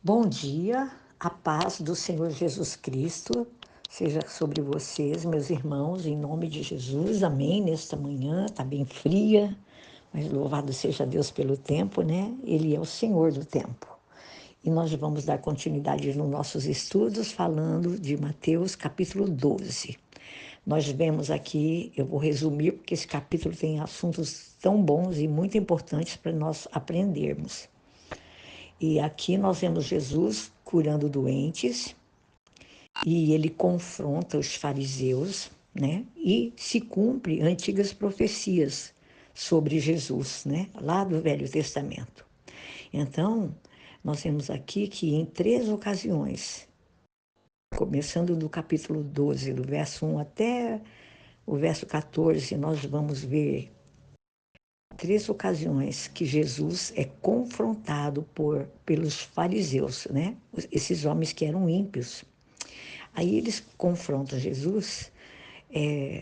Bom dia, a paz do Senhor Jesus Cristo seja sobre vocês, meus irmãos, em nome de Jesus, amém. Nesta manhã está bem fria, mas louvado seja Deus pelo tempo, né? Ele é o Senhor do tempo. E nós vamos dar continuidade nos nossos estudos falando de Mateus capítulo 12. Nós vemos aqui, eu vou resumir, porque esse capítulo tem assuntos tão bons e muito importantes para nós aprendermos. E aqui nós vemos Jesus curando doentes e ele confronta os fariseus, né? E se cumpre antigas profecias sobre Jesus, né? Lá do Velho Testamento. Então, nós vemos aqui que em 3 ocasiões, começando do capítulo 12, do verso 1 até o verso 14, nós vamos ver 3 ocasiões que Jesus é confrontado pelos fariseus, né? Esses homens que eram ímpios. Aí eles confrontam Jesus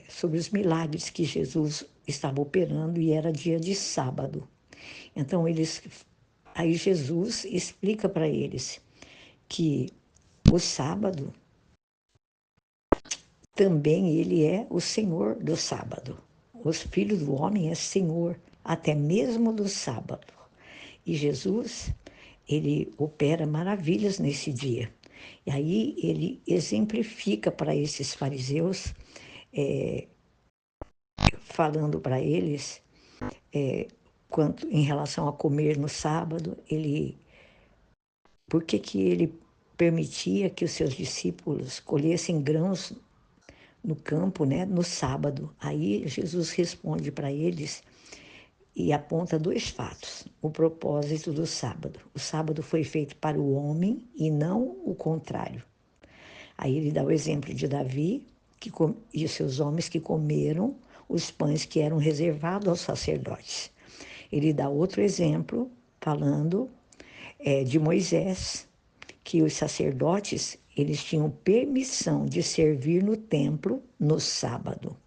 sobre os milagres que Jesus estava operando e era dia de sábado. Então aí Jesus explica para eles que o sábado também ele é o Senhor do sábado. O Filho do Homem é Senhor até mesmo do sábado. E Jesus, ele opera maravilhas nesse dia. E aí ele exemplifica para esses fariseus, falando para eles, quanto em relação a comer no sábado, por que ele permitia que os seus discípulos colhessem grãos no campo, né, no sábado. Aí Jesus responde para eles e aponta 2 fatos: o propósito do sábado. O sábado foi feito para o homem e não o contrário. Aí ele dá o exemplo de Davi e seus homens que comeram os pães que eram reservados aos sacerdotes. Ele dá outro exemplo, falando de Moisés, que os sacerdotes eles tinham permissão de servir no templo no sábado.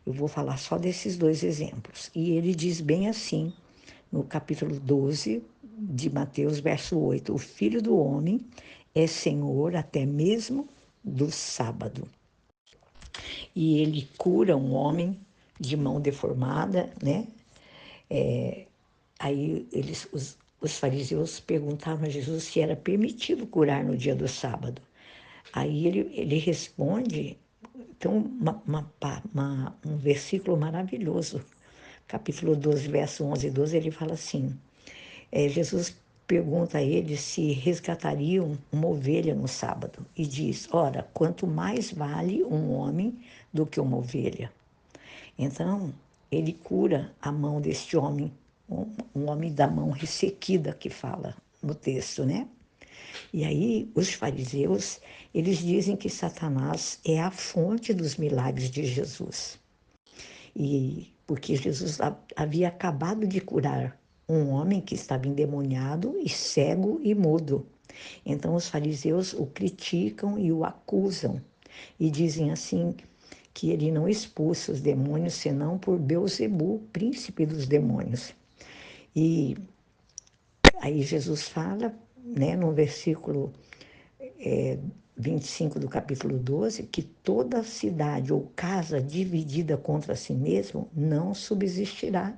Eu vou falar só desses 2 exemplos. E ele diz bem assim, no capítulo 12 de Mateus, verso 8: o Filho do Homem é Senhor até mesmo do sábado. E ele cura um homem de mão deformada, né? Aí os fariseus perguntaram a Jesus se era permitido curar no dia do sábado. Aí ele responde, então, um versículo maravilhoso, capítulo 12, verso 11 e 12, ele fala assim, Jesus pergunta a eles se resgatariam uma ovelha no sábado e diz, ora, quanto mais vale um homem do que uma ovelha. Então, ele cura a mão deste homem, um homem da mão ressequida que fala no texto, né? E aí, os fariseus, eles dizem que Satanás é a fonte dos milagres de Jesus. E porque Jesus havia acabado de curar um homem que estava endemoniado e cego e mudo. Então, os fariseus o criticam e o acusam. E dizem assim, que ele não expulsa os demônios, senão por Beelzebu, príncipe dos demônios. E aí Jesus fala, né, no versículo 25 do capítulo 12, que toda cidade ou casa dividida contra si mesmo não subsistirá.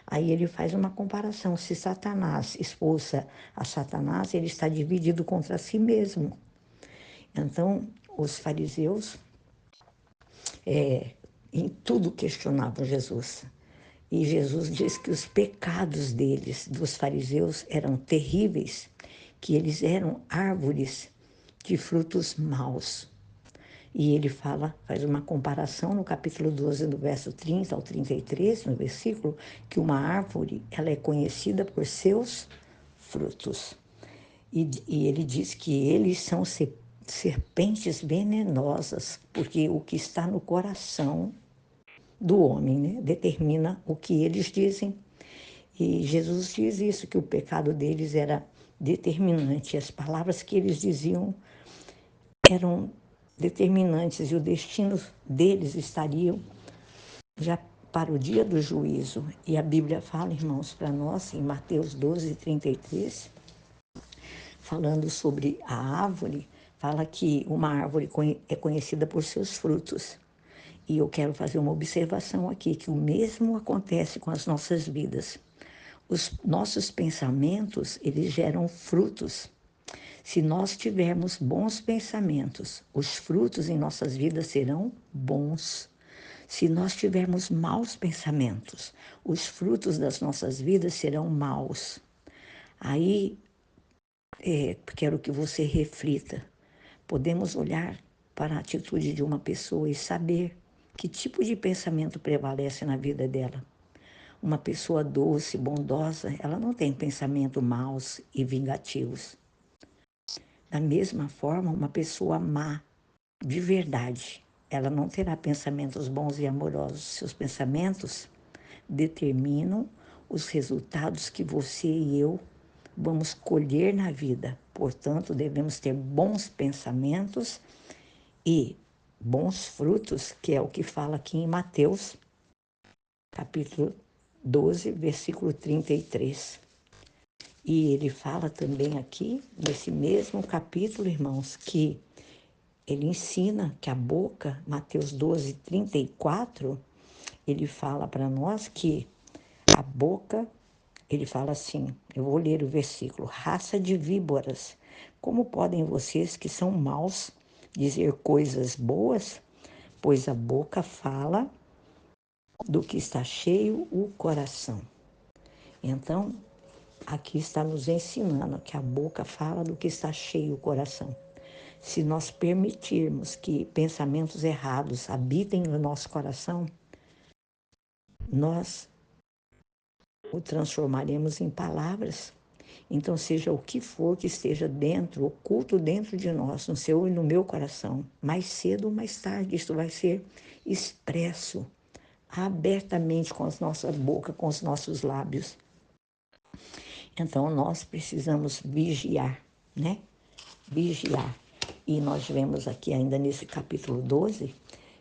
Aí ele faz uma comparação, se Satanás expulsa a Satanás, ele está dividido contra si mesmo. Então, os fariseus em tudo questionavam Jesus. E Jesus diz que os pecados deles, dos fariseus, eram terríveis, que eles eram árvores de frutos maus. E ele faz uma comparação no capítulo 12, do verso 30 ao 33, no versículo, que uma árvore ela é conhecida por seus frutos. E ele diz que eles são serpentes venenosas, porque o que está no coração do homem, né, determina o que eles dizem. E Jesus diz isso, que o pecado deles era determinante. As palavras que eles diziam eram determinantes e o destino deles estariam já para o dia do juízo. E a Bíblia fala, irmãos, para nós, em Mateus 12, 33, falando sobre a árvore, fala que uma árvore é conhecida por seus frutos. E eu quero fazer uma observação aqui, que o mesmo acontece com as nossas vidas. Os nossos pensamentos, eles geram frutos. Se nós tivermos bons pensamentos, os frutos em nossas vidas serão bons. Se nós tivermos maus pensamentos, os frutos das nossas vidas serão maus. Aí, quero que você reflita. Podemos olhar para a atitude de uma pessoa e saber que tipo de pensamento prevalece na vida dela. Uma pessoa doce, bondosa, ela não tem pensamentos maus e vingativos. Da mesma forma, uma pessoa má, de verdade, ela não terá pensamentos bons e amorosos. Seus pensamentos determinam os resultados que você e eu vamos colher na vida. Portanto, devemos ter bons pensamentos e bons frutos, que é o que fala aqui em Mateus, capítulo 12, versículo 33. E ele fala também aqui, nesse mesmo capítulo, irmãos, que ele ensina que a boca, Mateus 12, 34, ele fala para nós que a boca, ele fala assim, eu vou ler o versículo: raça de víboras, como podem vocês que são maus dizer coisas boas? Pois a boca fala do que está cheio o coração. Então, aqui está nos ensinando que a boca fala do que está cheio o coração. Se nós permitirmos que pensamentos errados habitem no nosso coração, nós o transformaremos em palavras. Então, seja o que for que esteja dentro, oculto dentro de nós, no seu e no meu coração, mais cedo ou mais tarde, isso vai ser expresso abertamente com a nossa boca, com os nossos lábios. Então, nós precisamos vigiar, né? Vigiar. E nós vemos aqui ainda nesse capítulo 12,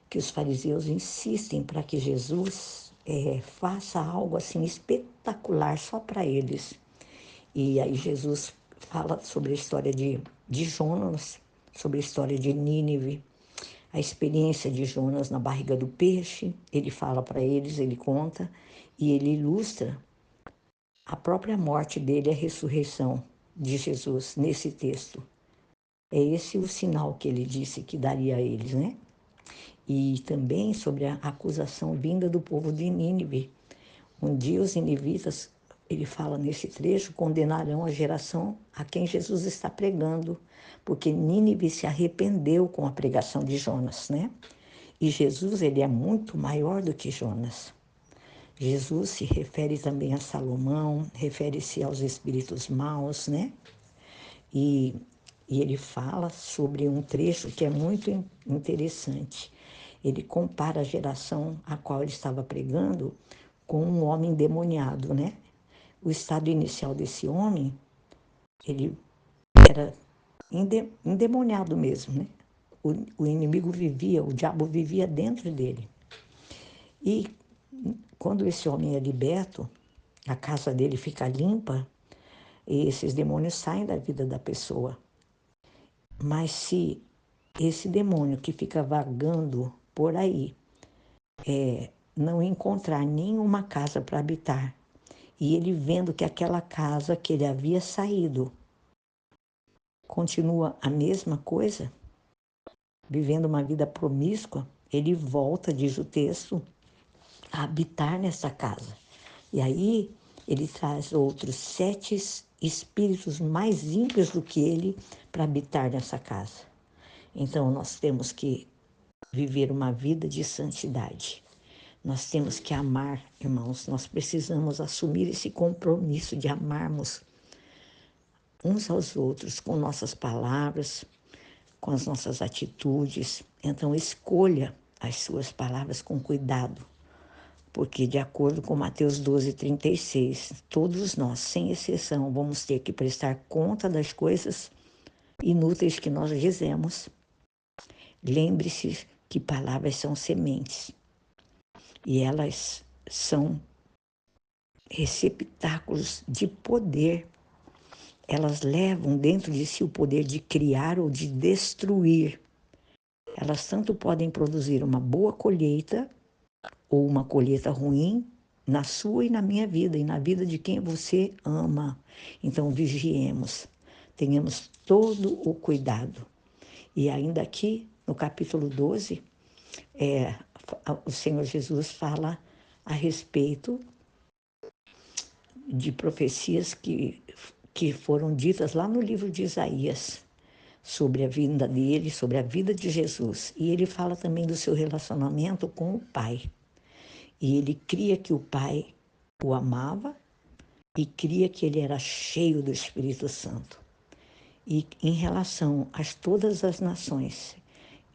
que os fariseus insistem para que Jesus faça algo assim espetacular só para eles. E aí Jesus fala sobre a história de Jonas, sobre a história de Nínive, a experiência de Jonas na barriga do peixe. Ele fala para eles, ele conta, e ele ilustra a própria morte dele, a ressurreição de Jesus nesse texto. É esse o sinal que ele disse que daria a eles, né? E também sobre a acusação vinda do povo de Nínive. Um dia os ninivitas, ele fala nesse trecho, condenarão a geração a quem Jesus está pregando, porque Nínive se arrependeu com a pregação de Jonas, né? E Jesus, ele é muito maior do que Jonas. Jesus se refere também a Salomão, refere-se aos espíritos maus, né? E ele fala sobre um trecho que é muito interessante. Ele compara a geração a qual ele estava pregando com um homem endemoniado, né? O estado inicial desse homem, ele era endemoniado mesmo, né? O inimigo vivia, o diabo vivia dentro dele. E quando esse homem é liberto, a casa dele fica limpa, e esses demônios saem da vida da pessoa. Mas se esse demônio que fica vagando por aí não encontrar nenhuma casa para habitar, e ele vendo que aquela casa que ele havia saído continua a mesma coisa, vivendo uma vida promíscua, ele volta, diz o texto, a habitar nessa casa. E aí ele traz outros 7 espíritos mais ímpios do que ele para habitar nessa casa. Então nós temos que viver uma vida de santidade. Nós temos que amar, irmãos. Nós precisamos assumir esse compromisso de amarmos uns aos outros com nossas palavras, com as nossas atitudes. Então escolha as suas palavras com cuidado, porque de acordo com Mateus 12, 36, todos nós, sem exceção, vamos ter que prestar conta das coisas inúteis que nós dizemos. Lembre-se que palavras são sementes e elas são receptáculos de poder. elas levam dentro de si o poder de criar ou de destruir. Elas tanto podem produzir uma boa colheita ou uma colheita ruim na sua e na minha vida e na vida de quem você ama. Então, vigiemos, tenhamos todo o cuidado. E ainda aqui, no capítulo 12, o Senhor Jesus fala a respeito de profecias que foram ditas lá no livro de Isaías, sobre a vinda dele, sobre a vida de Jesus. E ele fala também do seu relacionamento com o Pai. E ele cria que o Pai o amava e cria que ele era cheio do Espírito Santo. E em relação a todas as nações,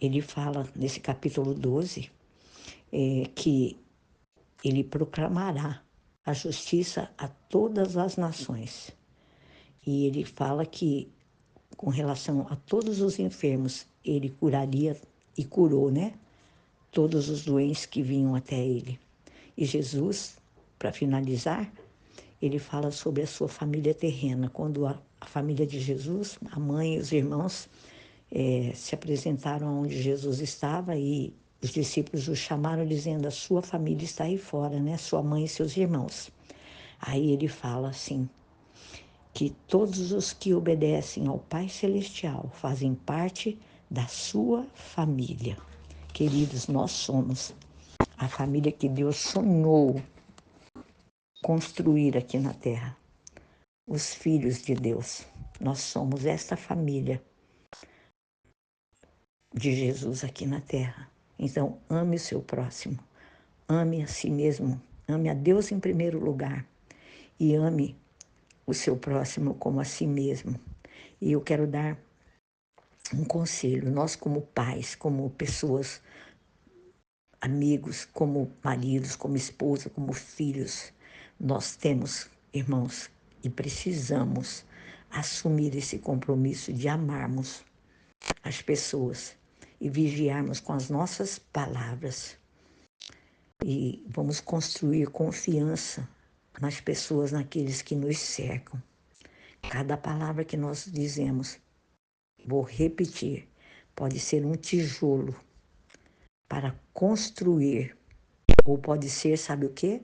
ele fala nesse capítulo 12 que ele proclamará a justiça a todas as nações. E ele fala que, com relação a todos os enfermos, ele curaria e curou, né? Todos os doentes que vinham até ele. E Jesus, para finalizar, ele fala sobre a sua família terrena. Quando a família de Jesus, a mãe e os irmãos, se apresentaram onde Jesus estava e os discípulos o chamaram dizendo: a sua família está aí fora, né? Sua mãe e seus irmãos. Aí ele fala assim, que todos os que obedecem ao Pai Celestial fazem parte da sua família. Queridos, nós somos a família que Deus sonhou construir aqui na Terra. Os filhos de Deus. Nós somos esta família de Jesus aqui na Terra. Então, ame o seu próximo. Ame a si mesmo. Ame a Deus em primeiro lugar. E ame o seu próximo como a si mesmo. E eu quero dar um conselho. Nós, como pais, como pessoas, amigos, como maridos, como esposa, como filhos, nós temos, irmãos, e precisamos assumir esse compromisso de amarmos as pessoas e vigiarmos com as nossas palavras. E vamos construir confiança nas pessoas, naqueles que nos cercam. Cada palavra que nós dizemos, vou repetir, pode ser um tijolo para construir, ou pode ser, sabe o quê?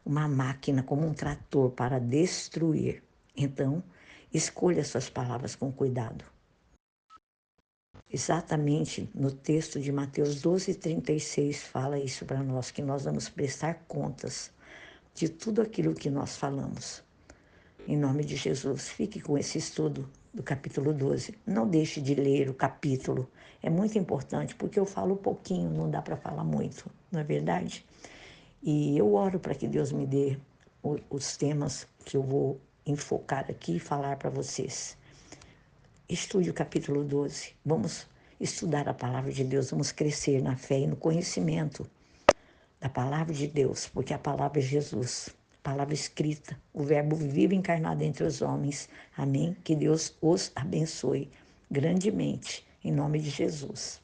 Uma máquina, como um trator, para destruir. Então, escolha suas palavras com cuidado. Exatamente no texto de Mateus 12:36 fala isso para nós, que nós vamos prestar contas de tudo aquilo que nós falamos. Em nome de Jesus, fique com esse estudo do capítulo 12. Não deixe de ler o capítulo. É muito importante, porque eu falo pouquinho, não dá para falar muito, não é verdade? E eu oro para que Deus me dê os temas que eu vou enfocar aqui e falar para vocês. Estude o capítulo 12. Vamos estudar a palavra de Deus, vamos crescer na fé e no conhecimento da palavra de Deus, porque a palavra é Jesus, a palavra escrita, o verbo vivo encarnado entre os homens. Amém? Que Deus os abençoe grandemente, em nome de Jesus.